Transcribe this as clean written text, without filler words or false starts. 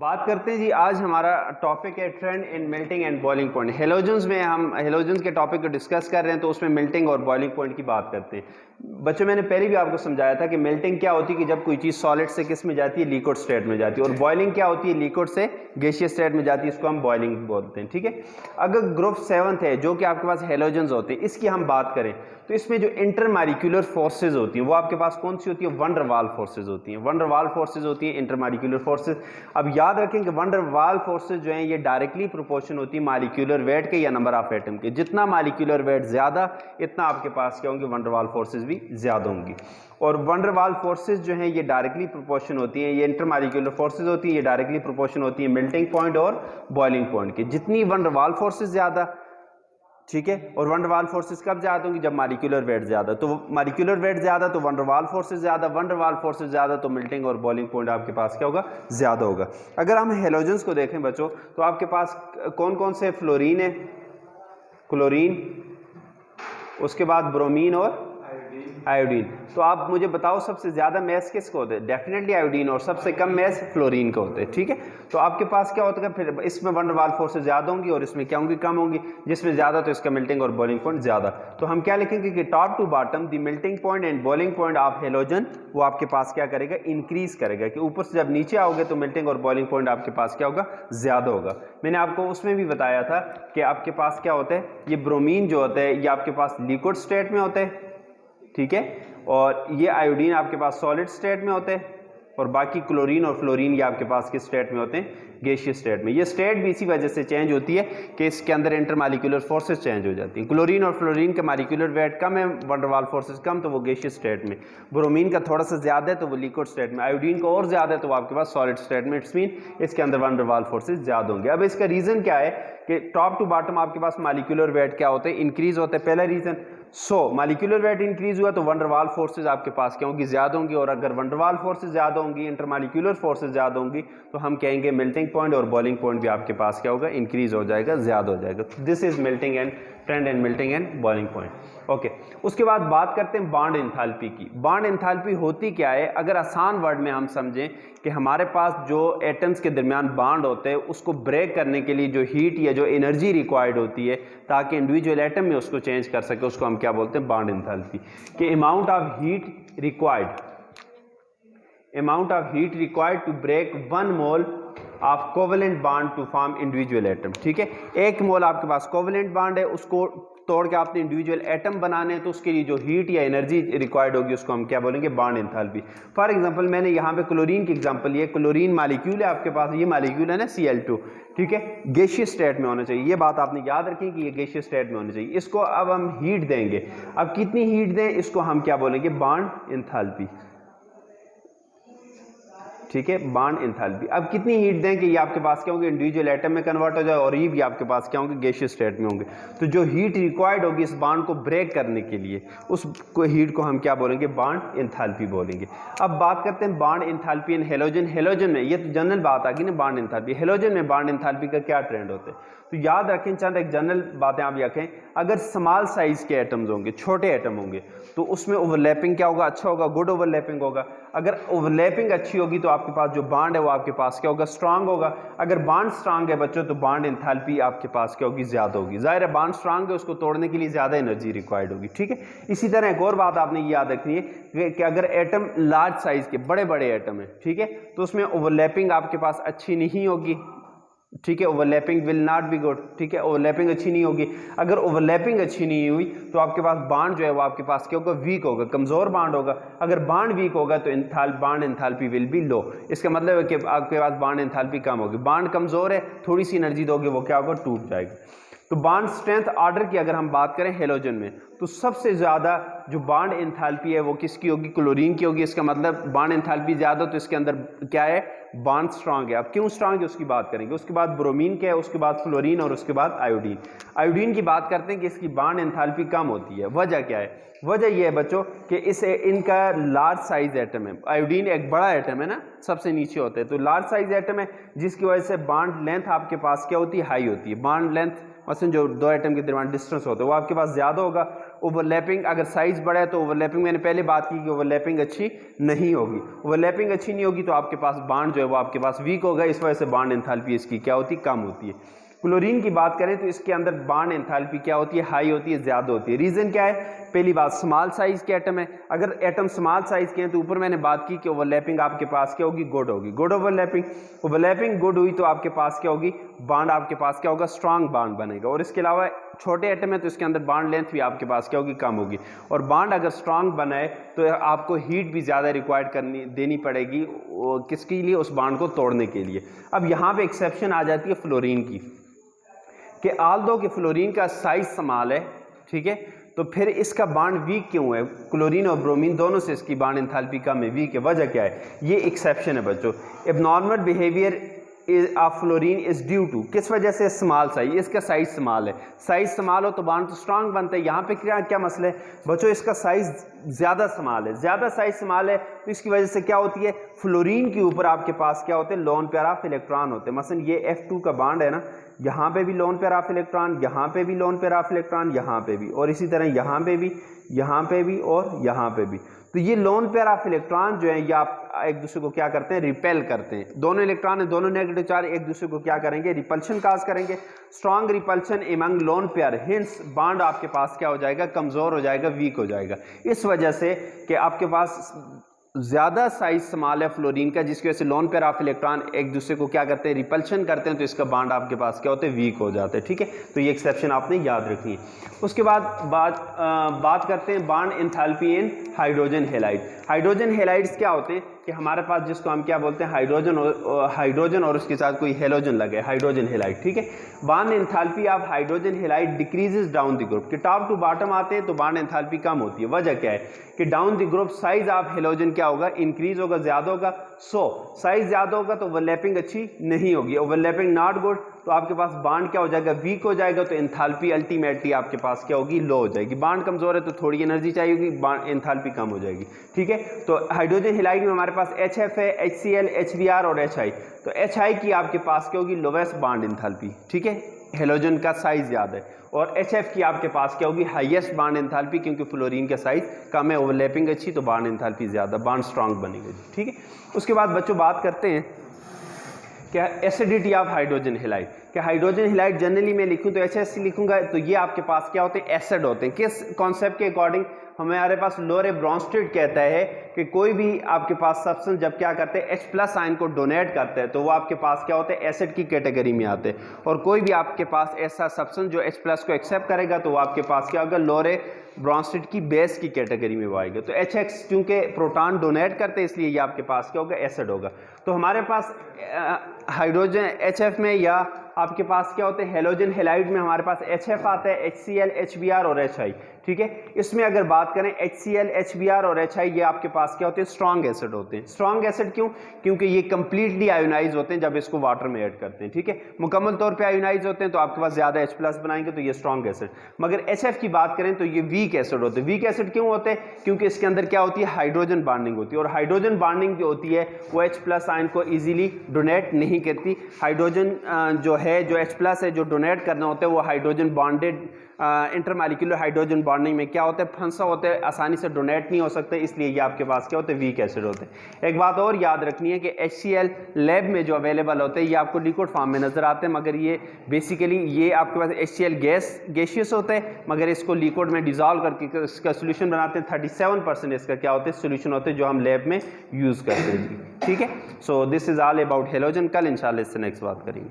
बात करते हैं जी। आज हमारा टॉपिक है trend in melting and boiling point. Halogens में हम हेलोजन्स के टॉपिक को डिस्कस कर रहे हैं, तो उसमें मेल्टिंग और बॉइलिंग पॉइंट की बात करते हैं। बच्चों, मैंने पहले भी आपको समझाया था कि मेल्टिंग क्या होती है कि जब कोई चीज़ सॉलिड से किस में जाती है, लिक्विड स्टेट में जाती है, और बॉइलिंग क्या होती है, लिक्विड से गैसियस स्टेट में जाती है, इसको हम बॉइलिंग बोलते हैं। ठीक है। अगर ग्रुप 7 है जो कि आपके पास हेलोजन्स होते हैं, इसकी हम बात करें तो इसमें जो इंटरमॉलिक्यूलर फोर्सेज होती हैं वो आपके पास कौन सी होती है, वन डर वाल फोर्सेज होती हैं। वन डर वाल फोर्सेज होती है इंटरमॉलिक्यूलर फोर्सेज। अब याद रखें कि वन डर वाल फोर्सेज जो हैं ये डायरेक्टली प्रोपोर्शन होती है मॉलिक्यूलर वेट के या नंबर ऑफ एटम के। जितना मॉलिक्यूलर वेट ज्यादा, इतना आपके पास क्या होंगे, वन डर वाल फोर्सेज भी ज्यादा होंगी। और वन डर वाल फोर्सेज जो हैं ये डायरेक्टली प्रोपोर्शन होती हैं, ये इंटरमॉलिक्यूलर फोर्सेज होती है, ये डायरेक्टली प्रोपोर्शन होती है मेल्टिंग पॉइंट और बॉइलिंग पॉइंट की। जितनी वन डर वाल फोर्सेज ज्यादा, ठीक है, और वन डर वाल फोर्सेस कब ज्यादा होंगी, जब मॉलिक्यूलर वेट ज्यादा। तो मॉलिक्यूलर वेट ज्यादा तो वन डर वाल फोर्सेस ज्यादा, वन डर वाल फोर्सेस ज्यादा तो मेल्टिंग और बॉइलिंग पॉइंट आपके पास क्या होगा, ज्यादा होगा। अगर हम हेलोजन्स को देखें बच्चों, तो आपके पास कौन कौन से, फ्लोरीन है, क्लोरीन, उसके बाद ब्रोमीन और आयोडीन। तो आप मुझे बताओ सबसे ज्यादा मैस किसको होते हैं, डेफिनेटली आयोडीन, और सबसे कम मैस फ्लोरीन को होते हैं। ठीक है। तो आपके पास क्या होता है, फिर इसमें वन डर वाल फोर्सेस ज्यादा होंगी और इसमें क्या होंगी, कम होंगी। जिसमें ज्यादा तो इसका मेल्टिंग और बॉइलिंग पॉइंट ज्यादा। तो हम क्या लिखेंगे कि top to bottom the melting point and boiling point of halogen, वो आपके पास क्या करेगा, इंक्रीज करेगा। कि ऊपर से जब नीचे आओगे तो मेल्टिंग और बॉइलिंग पॉइंट आपके पास क्या होगा, ज्यादा होगा। मैंने आपको उसमें भी बताया था कि आपके पास क्या होता है, ये ब्रोमीन जो होता है ये आपके पास लिक्विड स्टेट में होता है, ठीक है, और ये आयोडीन आपके पास सॉलिड स्टेट में होते हैं, और बाकी क्लोरीन और फ्लोरीन ये आपके पास किस स्टेट में होते हैं, गैसियस स्टेट में। ये स्टेट भी इसी वजह से चेंज होती है कि इसके अंदर इंटरमॉलिक्यूलर फोर्सेस चेंज हो जाती हैं। क्लोरीन और फ्लोरीन का मॉलिक्यूलर वेट कम है, वन डर वाल फोर्सेस कम, तो वो गैसियस स्टेट में। ब्रोमीन का थोड़ा सा ज्यादा है तो वो लिक्विड स्टेट में। आयोडीन का और ज्यादा है तो वो आपके पास सॉलिड स्टेट में। इट्स मीन इसके अंदर वन डर वाल फोर्सेस ज्यादा होंगे। अब इसका रीजन क्या है कि टॉप टू बॉटम आपके पास मॉलिक्यूलर वेट क्या होते हैं, इंक्रीज होते हैं, पहला रीजन। मॉलिक्यूलर वेट इंक्रीज हुआ तो वन डर वाल फोर्सेज आपके पास क्या होंगी, ज्यादा होंगी। और अगर वन डर वाल फोर्सेज ज्यादा होंगी, इंटरमॉलिक्यूलर फोर्सेज ज्यादा होंगी, तो हम कहेंगे मेल्टिंग पॉइंट और बॉइलिंग पॉइंट भी आपके पास क्या होगा, इंक्रीज हो जाएगा, ज्यादा हो जाएगा। This is melting and trend and melting and boiling point. Okay, उसके बाद बात करते हैं बॉन्ड एंथैल्पी की। बॉन्ड एंथैल्पी होती क्या है, अगर आसान वर्ड में हम समझें कि हमारे पास जो एटम्स के दरमियान बॉन्ड होते हैं उसको ब्रेक करने के लिए जो हीट या जो एनर्जी रिक्वायर्ड होती है ताकि इंडिविजुअल एटम में उसको चेंज कर सके, उसको हम क्या बोलते हैं, बॉन्ड एंथैल्पी। कि amount of heat required to break 1 mole of covalent bond to form individual atom. ठीक है, 1 मोल आपके पास कोवेलेंट बॉन्ड है, उसको तोड़ के आपने इंडिविजुअल एटम बनाने हैं, तो उसके लिए जो हीट या एनर्जी रिक्वायर्ड होगी उसको हम क्या बोलेंगे, बॉन्ड एंथैल्पी। फॉर एग्जांपल मैंने यहाँ पे क्लोरीन की एग्जांपल ली है। क्लोरीन मॉलिक्यूल है आपके पास, ये मॉलिक्यूल है ना Cl2, ठीक है, गैसियस स्टेट में होना चाहिए। ये बात आपने याद रखी कि ये गैसियस स्टेट में होना चाहिए। इसको अब हम हीट देंगे। अब कितनी हीट दें, इसको हम क्या बोलेंगे, बॉन्ड एंथैल्पी। ठीक है, बॉन्ड एंथैल्पी। अब कितनी हीट दें कि ये आपके पास क्या होंगे, इंडिविजुअल एटम में कन्वर्ट हो जाए, और ये भी आपके पास क्या होंगे, गैसियस स्टेट में होंगे। तो जो हीट रिक्वायर्ड होगी इस बॉन्ड को ब्रेक करने के लिए, उस हीट को हम क्या बोलेंगे, बॉन्ड एंथैल्पी बोलेंगे। अब बात करते हैं बॉन्ड एंथैल्पी इन हेलोजन। हेलोजन में ये तो जनरल बात आ गई ना, बॉन्ड एंथैल्पी। हेलोजन में बॉन्ड एंथैल्पी का क्या ट्रेंड होता है, तो याद रखें, चंद एक जनरल बातें आप रखें। अगर स्मॉल साइज के एटम्स होंगे, छोटे एटम होंगे, तो उसमें ओवरलैपिंग क्या होगा, अच्छा होगा, गुड ओवरलैपिंग होगा। अगर ओवरलैपिंग अच्छी होगी तो आपके पास जो बॉन्ड है वो आपके पास क्या होगा, स्ट्रांग होगा। अगर बॉन्ड स्ट्रांग है बच्चों, तो बॉन्ड एंथैल्पी आपके पास क्या होगी, ज्यादा होगी। जाहिर है बॉन्ड स्ट्रांग है, उसको तोड़ने के लिए ज्यादा एनर्जी रिक्वायर्ड होगी। ठीक है, इसी तरह एक और बात आपने ये याद रखनी है कि अगर एटम लार्ज साइज के, बड़े बड़े एटम है, ठीक है, तो उसमें ओवरलैपिंग आपके पास अच्छी नहीं होगी। ठीक है, overlapping will not be good. ठीक है, ओवरलैपिंग अच्छी नहीं होगी। अगर ओवरलैपिंग अच्छी नहीं हुई तो आपके पास बॉन्ड जो है वो आपके पास क्या होगा, वीक होगा, कमजोर बॉन्ड होगा। अगर बॉन्ड वीक होगा तो बॉन्ड एंथैल्पी विल बी लो। इसका मतलब है कि आपके पास बॉन्ड एंथैल्पी कम होगी। बॉन्ड कमजोर है, थोड़ी सी एनर्जी दोगे वो क्या होगा, टूट जाएगा। तो बॉन्ड स्ट्रेंथ ऑर्डर की अगर हम बात करें हेलोजन में, तो सबसे ज्यादा जो बॉन्ड एंथैल्पी है वो किसकी होगी, क्लोरीन की होगी। इसका मतलब बॉन्ड एंथैल्पी ज्यादा, तो इसके अंदर क्या है, बॉन्ड स्ट्रांग है। अब क्यों स्ट्रांग है उसकी बात करेंगे। उसके बाद ब्रोमीन क्या है, उसके बाद फ्लोरीन, और उसके बाद आयोडीन। आयोडीन की बात करते हैं कि इसकी बॉन्ड एंथैल्पी कम होती है। वजह क्या है, वजह यह है बच्चों कि इनका लार्ज साइज एटम है। आयोडीन एक बड़ा एटम है ना, सबसे नीचे होते हैं, तो लार्ज साइज एटम है, जिसकी वजह से बॉन्ड लेंथ आपके पास क्या होती है, हाई होती है। बॉन्ड लेंथ मसलन जो 2 एटम के दरमियान डिस्टेंस होता है वो आपके पास ज्यादा होगा, ओवरलैपिंग अगर साइज बड़ा है तो ओवरलैपिंग, मैंने पहले बात की कि ओवरलैपिंग अच्छी नहीं होगी। ओवरलैपिंग अच्छी नहीं होगी तो आपके पास बॉन्ड जो है वो आपके पास वीक होगा, इस वजह से बॉन्ड एंथैल्पी इसकी क्या होती है, कम होती है। क्लोरीन की बात करें तो इसके अंदर बॉन्ड एंथैल्पी क्या होती है, हाई होती है, ज़्यादा होती है। रीज़न क्या है, पहली बात स्मॉल साइज़ के एटम है, अगर एटम स्मॉल साइज़ के हैं तो ऊपर मैंने बात की कि ओवरलैपिंग आपके पास क्या होगी, गुड होगी, गुड ओवरलैपिंग। ओवरलैपिंग गुड हुई तो आपके पास क्या होगी, बॉन्ड आपके पास क्या होगा, स्ट्रांग बॉन्ड बनेगा। और इसके अलावा छोटे एटम है तो इसके अंदर बॉन्ड लेंथ भी आपके पास क्या होगी, कम होगी। और बॉन्ड अगर स्ट्रांग बनाए तो आपको हीट भी ज़्यादा रिक्वायर्ड देनी पड़ेगी किसके लिए, उस बॉन्ड को तोड़ने के लिए। अब यहाँ पे एक्सेप्शन आ जाती है फ्लोरीन की, कि आल्दो कि फ्लोरीन का साइज स्मॉल है, ठीक है, तो फिर इसका बॉन्ड वीक क्यों है, क्लोरीन और ब्रोमीन दोनों से इसकी बॉन्ड एंथैल्पी कम है, वीक है, वजह क्या है, ये एक्सेप्शन है बच्चों। Abnormal behaviour of fluorine is due to, किस वजह से, स्मॉल साइज, इसका साइज स्मॉल है, साइज स्मॉल हो तो बॉन्ड तो स्ट्रांग बनता है। यहाँ पे क्या मसला है बच्चों, इसका साइज ज़्यादा स्मॉल है, ज़्यादा साइज स्मॉल है तो इसकी वजह से क्या होती है, फ्लोरीन के ऊपर आपके पास क्या होते हैं, लोन पेयर ऑफ इलेक्ट्रॉन होते हैं। मसलन ये F2 का बॉन्ड है ना, यहाँ पे भी लोन पेयर ऑफ इलेक्ट्रॉन, यहाँ पे भी लोन पेयर ऑफ इलेक्ट्रॉन, यहाँ पे भी, और इसी तरह यहाँ पे भी, यहाँ पे भी और यहाँ पे भी। तो ये लोन पेयर ऑफ इलेक्ट्रॉन जो है ये आप एक दूसरे को क्या करते हैं, रिपेल करते हैं। दोनों इलेक्ट्रॉन है, दोनों नेगेटिव चार्ज एक दूसरे को क्या करेंगे, रिपल्शन काज करेंगे। Strong repulsion among lone pair, hints bond आपके पास क्या हो जाएगा, कमजोर हो जाएगा, वीक हो जाएगा। इस वजह से कि आपके पास ज़्यादा साइज स्मॉल है फ्लोरीन का, जिसकी वजह से लोन पेयर ऑफ इलेक्ट्रॉन एक दूसरे को क्या करते हैं, रिपल्शन करते हैं, तो इसका बॉन्ड आपके पास क्या होते हैं, वीक हो जाते हैं, ठीक है। तो ये एक्सेप्शन आपने याद रखनी है। उसके बाद बात करते हैं बॉन्ड एंथैल्पी इन हाइड्रोजन हैलाइड। हाइड्रोजन हैलाइड्स क्या होते हैं कि हमारे पास जिसको हम क्या बोलते हैं, हाइड्रोजन और उसके साथ कोई हेलोजन लगे, हाइड्रोजन हैलाइड, ठीक है। Bond enthalpy of hydrogen halide decreases down the group, कि टॉप टू बॉटम आते हैं तो बॉन्ड एंथैल्पी कम होती है। वजह क्या है कि down the group size of halogen क्या होगा, इंक्रीज होगा, ज्यादा होगा। सो साइज ज्यादा होगा तो ओवरलैपिंग अच्छी नहीं होगी, ओवरलैपिंग नॉट गुड, तो आपके पास बॉन्ड क्या हो जाएगा, वीक हो जाएगा, तो एंथैल्पी अल्टीमेटली आपके पास क्या होगी, लो हो जाएगी। बॉन्ड कमजोर है तो थोड़ी एनर्जी चाहिए होगी, बॉन्ड एंथैल्पी कम हो जाएगी, ठीक है। तो हाइड्रोजन हैलाइड में हमारे पास HF है, HCl, HBr और HI। तो HI की आपके पास क्या होगी, लोवेस्ट बॉन्ड एंथैल्पी, ठीक है, हेलोजन का साइज ज्यादा है। और HF की आपके पास क्या होगी, हाईएस्ट बॉन्ड एंथैल्पी, क्योंकि फ्लोरीन का साइज कम है, ओवरलैपिंग अच्छी, तो बॉन्ड एंथैल्पी ज्यादा, बॉन्ड स्ट्रांग बनेगी, ठीक है। उसके बाद बच्चों बात करते हैं क्या, एसिडिटी ऑफ हाइड्रोजन हैलाइड। क्या हाइड्रोजन हैलाइड जनरली मैं लिखूं तो HC लिखूंगा, तो ये आपके पास क्या होते हैं, एसिड होते हैं। किस कॉन्सेप्ट के अकॉर्डिंग, हमारे पास लोरे ब्रॉन्स्टेड कहता है कि कोई भी आपके पास सब्सटेंस जब क्या करते हैं, H+ आयन को डोनेट करते हैं तो वो आपके पास क्या होते हैं, एसिड की कैटेगरी में आते हैं। और कोई भी आपके पास ऐसा सब्सटेंस जो H+ को एक्सेप्ट करेगा तो वो आपके पास क्या होगा, लोरे ब्रॉन्स्टेड की बेस की कैटेगरी में वो आएगा। तो HX क्योंकि प्रोटॉन डोनेट करते हैं इसलिए ये आपके पास क्या होगा, एसिड होगा। तो हमारे पास हाइड्रोजन HF में या आपके पास क्या होते हैं, हेलोजन हैलाइड में हमारे पास HF आता है, HCl, HBr और HI, ठीक है। इसमें अगर बात करें HCl, HBr और HI, ये आपके पास क्या होते हैं, स्ट्रॉन्ग एसिड होते हैं। स्ट्रॉन्ग एसिड क्यों, क्योंकि ये कंप्लीटली आयोनाइज होते हैं जब इसको वाटर में ऐड करते हैं, ठीक है। मुकम्मल तौर पे आयोनाइज होते हैं तो आपके पास ज्यादा H+ बनाएंगे तो ये स्ट्रॉन्ग एसिड। मगर HF की बात करें तो ये वीक एसिड होते हैं। वीक एसिड क्यों होते हैं, क्योंकि इसके अंदर क्या होती है, हाइड्रोजन बॉन्डिंग होती है, और हाइड्रोजन बॉन्डिंग जो होती है वो H+ आयन को इजीली डोनेट नहीं करती। हाइड्रोजन जो है, जो H+ है, जो डोनेट करना होता है वो hydrogen bonded intermolecular hydrogen bonding में क्या होता है, फंसा होता है, आसानी से डोनेट नहीं हो सकते, इसलिए ये आपके पास क्या होते हैं, वीक एसिड होते हैं। एक बात और याद रखनी है कि HCl लैब में जो अवेलेबल होते हैं ये आपको लिक्विड फॉर्म में नजर आते हैं, मगर ये बेसिकली ये आपके पास HCl गैसियस होता है, मगर इसको लिक्विड में डिजॉल्व करके इसका सोल्यूशन बनाते हैं। 37% इसका क्या होते हैं, सोल्यूशन होते हैं जो हम लैब में यूज करते हैं, ठीक है। So this is all about halogen. कल इंशाल्लाह इससे नेक्स्ट बात करेंगे।